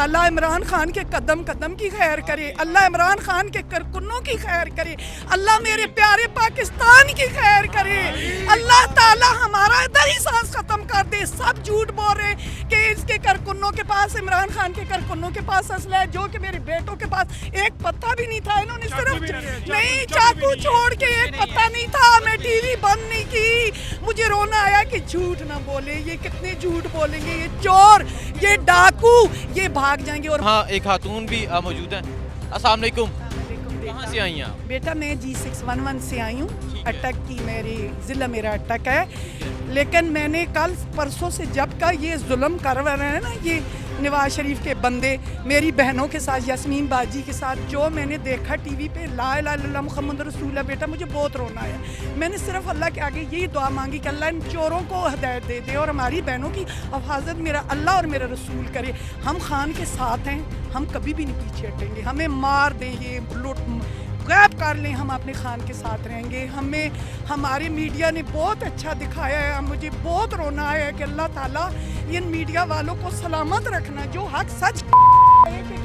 ताला इमरान खान के कदम कदम की खैर करे, अल्लाह इमरान खान के कारकुनों की खैर करे, अल्लाह मेरे प्यारे पाकिस्तान की खैर करे, अल्लाह ताला हमारा इधर ही सांस खत्म कर दे। सब झूठ बोल रहे कि इसके कारकुनों के पास, इमरान खान के कारकुनों के पास असला है, जो कि मेरे बेटों के पास एक पत्ता भी नहीं था। इन्होंने सिर्फ नहीं चाकू छोड़ के एक पत्ता नहीं था। मैं टीवी बंद नहीं की, मुझे रोना आया कि झूठ ना बोले, ये कितने झूठ बोलेंगे, ये चोर, ये डाकू, ये भाग जाएंगे। और हाँ, एक खातून भी मौजूद हैं। अस्सलाम वालेकुम, कहाँ से आई हैं आप? बेटा मैं G611 से आई हूँ, अटक की मेरी ज़िला मेरा अटक है। लेकिन मैंने कल परसों से जब का ये जुल्म कर रहे हैं ना ये नवाज शरीफ के बंदे, मेरी बहनों के साथ, यास्मीन बाजी के साथ, जो मैंने देखा टीवी पे, ला इलाहा इल्लल्लाह मुहम्मद रसूलुल्लाह, बेटा मुझे बहुत रोना आया। मैंने सिर्फ अल्लाह के आगे यही दुआ मांगी कि अल्लाह इन चोरों को हिदायत दे दे और हमारी बहनों की हिफाजत मेरा अल्लाह और मेरा रसूल करे। हम खान के साथ हैं, हम कभी भी नहीं पीछे हटेंगे। हमें मार दें, ये लूट गैब कर लें, हम अपने खान के साथ रहेंगे। हमें हमारे मीडिया ने बहुत अच्छा दिखाया है। मुझे बहुत रोना आया है कि अल्लाह ताला इन मीडिया वालों को सलामत रखना, जो हक सच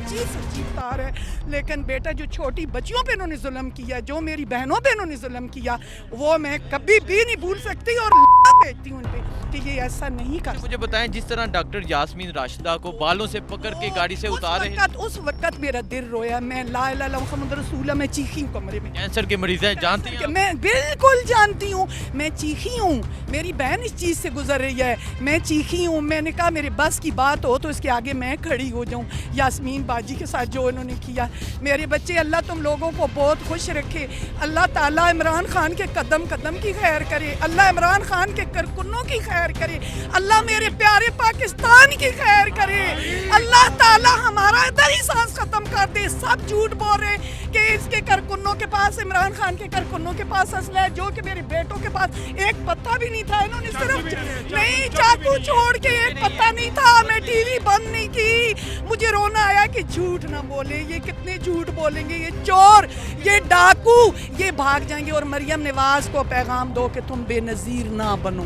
चीज सच्ची तार है। लेकिन बेटा जो छोटी बच्चियों पे इन्होंने जुल्म किया, जो मेरी बहनों पे इन्होंने जुल्म किया, वो मैं कभी भी नहीं भूल सकती और भेजती हूँ उन पे कि ये ऐसा नहीं कर। मुझे बताएं, जिस तरह डॉक्टर यास्मीन राशिदा को बालों से पकड़ के गाड़ी से उतारे, उस वक्त मेरा दिल रोया। मैं ला इलाहा इल्लल्लाह मुहम्मद रसूलुल्लाह, मैं चीखी हूँ कमरे में। कैंसर के मरीज हैं, जानती हैं? मैं बिल्कुल जानती हूँ, मैं चीखी हूँ। मेरी बहन इस चीज़ से गुजर रही है, मैं चीखी हूँ। मैंने कहा मेरे बस की बात हो तो इसके आगे मैं खड़ी हो जाऊँ। यास्मीन बाजी के साथ जो इन्होंने किया, मेरे बच्चे, अल्लाह तुम लोगों को बहुत खुश रखे। अल्लाह ताला इमरान खान के कदम कदम की खैर करे, अल्लाह इमरान खान के कारकुनों की खैर करे, अल्लाह मेरे प्यारे पाकिस्तान की खैर करे, अल्लाह ताला हमारा इधर ही सांस खत्म कर दे। सब झूठ बोल रहे कि इसके कारकुनों के पास, इमरान खान के कारकुनों के पास असला है, जो कि मेरे बेटों के पास एक पत्ता भी नहीं था। इन्होंने सिर्फ नहीं चाकू छोड़ के एक पत्ता नहीं था। मैं टीवी बंद नहीं की, मुझे रोना आया कि झूठ ना बोले, ये कितने झूठ बोलेंगे, ये चोर, ये डाकू, ये भाग जाएंगे। और मरियम नवाज को पैगाम दो कि तुम बेनज़ीर ना बनो,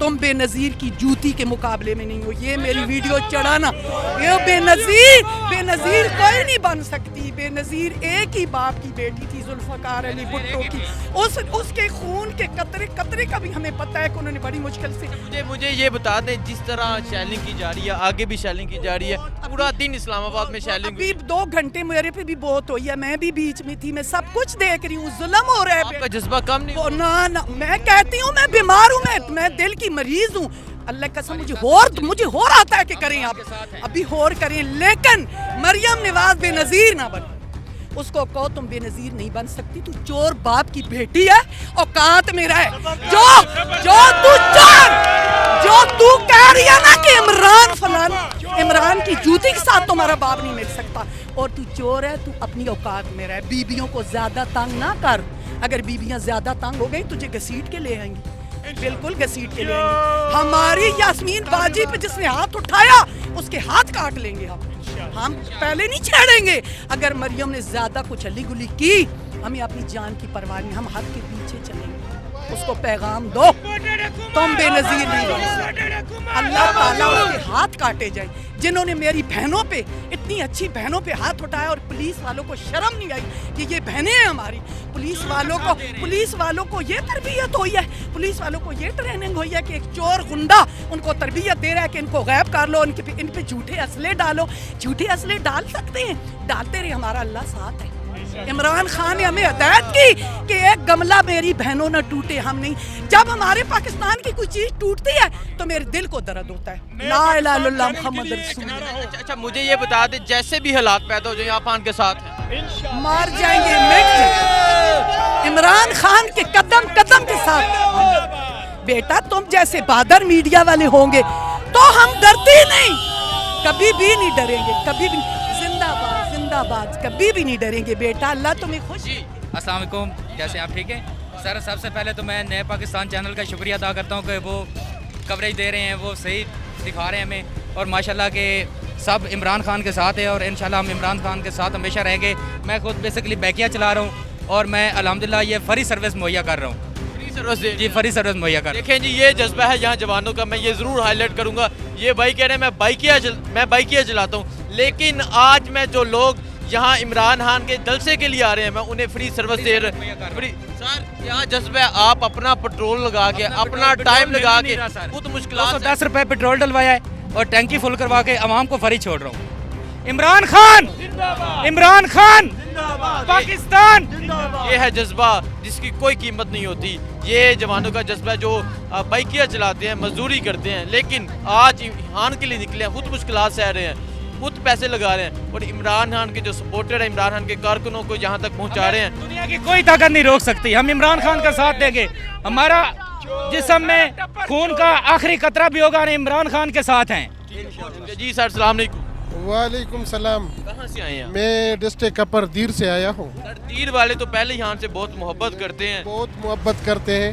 तुम बेनज़ीर की जूती के मुकाबले में नहीं हो। ये मेरी वीडियो चढ़ाना, ये बेनज़ीर कोई नहीं बन सकती। बेनज़ीर एक ही बाप की बेटी थी, जुल्फ़कार अली भुट्टो की। उसके खून के कतरे कतरे का भी हमें पता है कि उन्होंने बड़ी मुश्किल से। मुझे ये बता दें, जिस तरह शेलिंग की जा रही है, आगे भी शेलिंग की जा रही है, पूरा दिन इस्लामाबाद में शेलिंग, अभी 2 घंटे मेरे पे भी बहुत हुई है, मैं भी बीच में थी, मैं सब कुछ देख रही हूँ। जुल्म हो रहा है। आपका जज्बा कम नहीं हो? ना, मैं कहती हूँ मैं बीमार हूँ, मैं दिल की मरीज हूँ। अल्लाह कसम मुझे होर आता है कि करें आप, अभी होर करें। लेकिन मरियम नवाज बेनज़ीर ना बन। उसको कहो तुम बेनज़ीर नहीं बन सकती, तू चोर बाप की बेटी है, औकात मेरा है। जो तू कह रही है ना कि इमरान की जूती के साथ तुम्हारा बाप नहीं मिल सकता, और तू चोर है, तू अपनी औकात में रह। बीबियों को ज्यादा तंग ना कर। अगर बीबियां ज्यादा तंग हो गई तुझे घसीट के ले आएंगी, बिल्कुल घसीट के ले आएंगी। हमारी यास्मीन बाजी पे जिसने हाथ उठाया उसके हाथ काट लेंगे हम पहले नहीं छेड़ेंगे। अगर मरियम ने ज्यादा कुछ अली गुली की, हमें अपनी जान की परवाह नहीं, हम हक के पीछे चलेंगे। उसको पैगाम दो, तुम बेनज़ीर नहीं बन सकते। अल्लाह ताला उसके हाथ काटे जाए। जिन्होंने मेरी बहनों पे, इतनी अच्छी बहनों पे हाथ उठाया, और पुलिस वालों को शर्म नहीं आई कि ये बहनें हैं हमारी। पुलिस वालों को ये तरबियत हुई है, पुलिस वालों को ये ट्रेनिंग हुई है कि एक चोर गुंडा उनको तरबियत दे रहा है कि इनको गैब कर लो, इन पे झूठे असले डालो। झूठे असले डाल सकते हैं, डालते रहे, हमारा अल्लाह साथ है। इमरान खान ने हमें हिदायत की कि एक गमला मेरी बहनों न टूटे, हम नहीं। जब हमारे पाकिस्तान की कोई चीज टूटती है तो मेरे दिल को दर्द होता है। ला इलाहा इल्लल्लाह मुहम्मद रसूलुल्लाह। अच्छा, मुझे ये बता दे, जैसे भी हालात पैदा हो जाए, आप खान के साथ हैं, मार जाएंगे, मिट जाएंगे। इमरान खान के कदम कदम के साथ। बेटा तुम जैसे बहादुर मीडिया वाले होंगे तो हम डरते नहीं, कभी भी नहीं डरेंगे, कभी भी। जिंदाबाद, कभी भी नहीं डरेंगे बेटा। अल्लाह तुम्हें खुश। अस्सलाम वालेकुम, कैसे आप? ठीक है सर। सबसे पहले तो मैं नए पाकिस्तान चैनल का शुक्रिया अदा करता हूँ कि वो कवरेज दे रहे हैं, वो सही दिखा रहे हैं हमें, और माशाल्लाह के सब इमरान खान के साथ है, और इंशाल्लाह हम इमरान खान के साथ हमेशा रहेंगे। मैं खुद बेसिकली बैकिया चला रहा हूँ, और मैं अल्हम्दुलिल्लाह ये फ्री सर्विस मुहैया कर रहा हूँ। जी, फ्री सर्विस मुहैया कर। देखें जी, ये जज्बा है यहाँ जवानों का, मैं ये ज़रूर हाईलाइट करूँगा। ये भाई कह रहे हैं मैं बाइकिया चलाता हूँ, لیکن آج میں جو لوگ یہاں عمران خان کے جلسے کے لیے آ رہے ہیں میں انہیں فری سروس دے رہا فری سر کیا جذبہ ہے آپ اپنا پیٹرول لگا کے اپنا ٹائم لگا کے خود مشکلات 10 روپے پیٹرول ڈلوایا ہے اور ٹینکی فل کروا کے عوام کو فری چھوڑ رہا ہوں. عمران خان عمران خان پاکستان. یہ ہے جذبہ جس کی کوئی قیمت نہیں ہوتی. یہ جوانوں کا جذبہ جو بائکیاں چلاتے ہیں مزدوری کرتے ہیں لیکن آج خان کے لیے نکلے ہیں خود مشکلات سہ رہے ہیں خود پیسے لگا رہے ہیں اور عمران خان کے جو سپورٹر ہیں عمران خان کے کارکنوں کو یہاں تک پہنچا رہے ہیں. دنیا کی کوئی طاقت نہیں روک سکتی. ہم عمران خان کا ساتھ دیں گے. ہمارا جسم میں خون کا آخری قطرہ بھی ہوگا عمران خان کے ساتھ ہیں. جی سر السلام علیکم. وعلیکم السلام. کہاں سے آئے ہیں میں ڈسٹرکٹ کپر دیر سے آیا ہوں. سر دیر والے تو پہلے یہاں سے بہت محبت کرتے ہیں. بہت محبت کرتے ہیں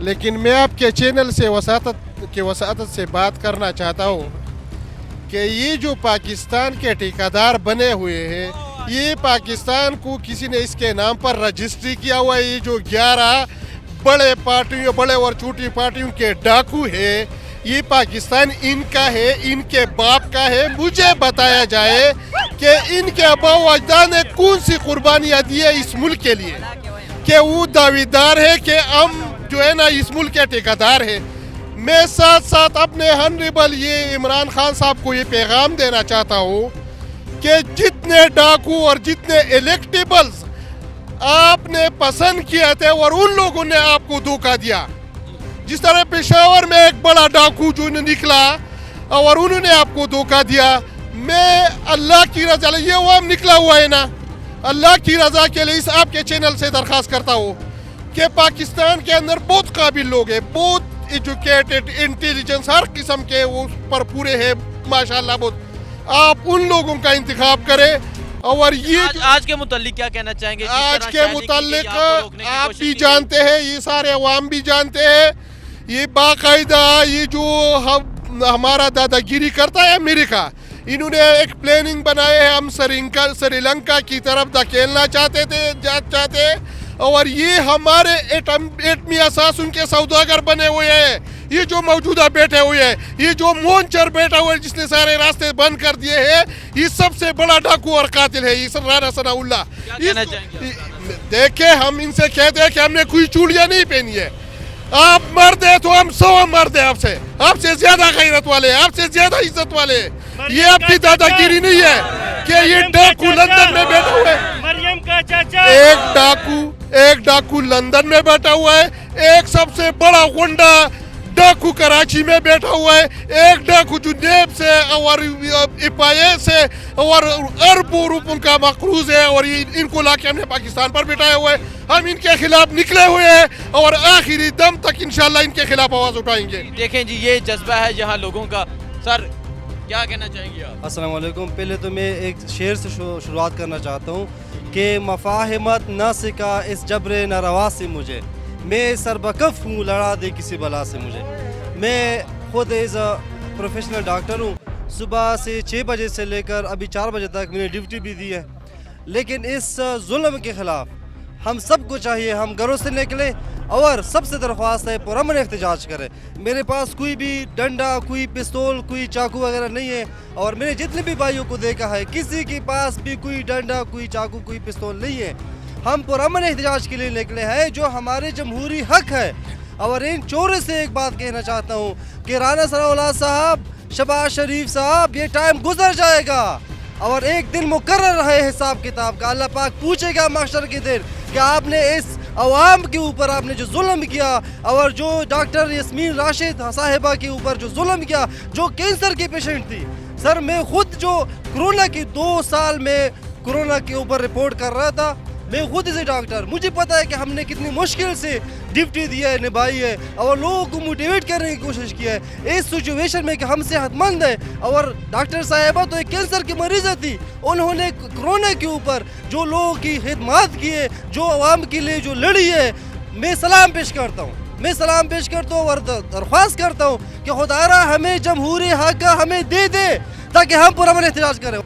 لیکن میں آپ کے چینل سے وساطت سے بات کرنا چاہتا ہوں کہ یہ جو پاکستان کے ٹھیکیدار بنے ہوئے ہیں یہ پاکستان کو کسی نے اس کے نام پر رجسٹری کیا ہوا ہے. یہ جو 11 بڑے پارٹیوں بڑے اور چھوٹی پارٹیوں کے ڈاکو ہے یہ پاکستان ان کا ہے ان کے باپ کا ہے. مجھے بتایا جائے کہ ان کے آبا و اجداد نے کون سی قربانیاں دی ہے اس ملک کے لیے کہ وہ دعویدار ہے کہ ہم جو ہے نا اس ملک کے ٹھیکیدار ہیں. میں ساتھ ساتھ اپنے ہنریبل یہ عمران خان صاحب کو یہ پیغام دینا چاہتا ہوں کہ جتنے ڈاکو اور جتنے الیکٹیبلز آپ نے پسند کیا تھے اور ان لوگوں نے آپ کو دھوکہ دیا. جس طرح پشاور میں ایک بڑا ڈاکو جو نکلا اور انہوں نے آپ کو دھوکہ دیا. میں اللہ کی رضا یہ عوام نکلا ہوا ہے نا اللہ کی رضا کے لیے اس آپ کے چینل سے درخواست کرتا ہوں کہ پاکستان کے اندر بہت قابل لوگ ہیں بہت ایجوکیٹڈ انٹیلیجنس ہر قسم کے وہ پر پورے ہیں ماشاءاللہ بہت. آپ ان لوگوں کا انتخاب کریں. اور یہ آج کے متعلق کیا کہنا چاہیں گے؟ آج کے متعلق آپ بھی جانتے ہیں یہ سارے عوام بھی جانتے ہیں یہ باقاعدہ یہ جو ہمارا دادا گیری کرتا ہے امریکہ انہوں نے ایک پلاننگ بنائے ہے ہم سری لنکا کی طرف دھکیلنا چاہتے اور یہ ہمارے ایٹمی اثاثوں کے سوداگر بنے ہوئے ہیں. یہ جو موجودہ بیٹھے ہوئے ہیں یہ جو مونچر بیٹھا ہوا ہے جس نے سارے راستے بند کر دیے ہیں یہ سب سے بڑا ڈاکو اور قاتل ہے یہ رانا ثناء اللہ. دیکھیں ہم ان سے کہتے ہیں کہ ہم نے کوئی چوڑیاں نہیں پہنی ہے. آپ مرد ہیں تو ہم 100 مرد ہیں آپ سے زیادہ غیرت والے آپ سے زیادہ عزت والے. یہ آپ کی دادا گیری نہیں ہے کہ یہ ڈاکو لندن میں بیٹھا ہوا ہے. مریم کا چاچا ایک ڈاکو لندن میں بیٹھا ہوا ہے ایک سب سے بڑا غنڈہ ڈاکو کراچی میں بیٹھا ہوا ہے ایک ڈاکو جو نیب سے اور اپائے سے اور اربوں روپوں کا مقروض ہے اور ان کو لا کے ہم نے پاکستان پر بٹھایا ہوا ہے. ہم ان کے خلاف نکلے ہوئے ہیں اور آخری دم تک انشاءاللہ ان کے خلاف آواز اٹھائیں گے. دیکھیں جی یہ جذبہ ہے یہاں لوگوں کا. سر کیا کہنا چاہیں گے آپ؟ السلام علیکم. پہلے تو میں ایک شعر سے شروعات کرنا چاہتا ہوں کہ مفاہمت نہ سکا اس جبر ناروا سے مجھے میں سربکف ہوں لڑا دے کسی بلا سے مجھے. میں خود ایز اے پروفیشنل ڈاکٹر ہوں. صبح سے 6 بجے سے لے کر ابھی 4 بجے تک میں نے ڈیوٹی بھی دی ہے لیکن اس ظلم کے خلاف ہم سب کو چاہیے ہم گھروں سے نکلیں اور سب سے درخواست ہے پرامن احتجاج کریں. میرے پاس کوئی بھی ڈنڈا کوئی پستول کوئی چاقو وغیرہ نہیں ہے اور میں نے جتنے بھی بھائیوں کو دیکھا ہے کسی کے پاس بھی کوئی ڈنڈا کوئی چاقو کوئی پستول نہیں ہے. ہم پرامن احتجاج کے لیے نکلے ہیں جو ہمارے جمہوری حق ہے. اور ان چورے سے ایک بات کہنا چاہتا ہوں کہ رانا ثناء اللہ صاحب شہباز شریف صاحب یہ ٹائم گزر جائے گا اور ایک دن مقرر ہے حساب کتاب کا. اللہ پاک پوچھے گا محشر کے دن کہ آپ نے اس عوام کے اوپر آپ نے جو ظلم کیا اور جو ڈاکٹر یاسمین راشد صاحبہ کے اوپر جو ظلم کیا جو کینسر کی پیشنٹ تھی. سر میں خود جو کرونا کی 2 سال میں کرونا کے اوپر رپورٹ کر رہا تھا میں خود اسے ڈاکٹر مجھے پتا ہے کہ ہم نے کتنی مشکل سے ڈیوٹی دی ہے نبھائی ہے اور لوگوں کو موٹیویٹ کرنے کی کوشش کی ہے اس سچویشن میں کہ ہم صحت مند ہیں. اور ڈاکٹر صاحبہ تو ایک کینسر کی مریضہ تھی انہوں نے کرونا کے اوپر جو لوگوں کی خدمات کی ہے جو عوام کے لیے جو لڑی ہے میں سلام پیش کرتا ہوں اور درخواست کرتا ہوں کہ خدا را ہمیں جمہوری حق ہمیں دے دے تاکہ ہم پرامن احتجاج کریں.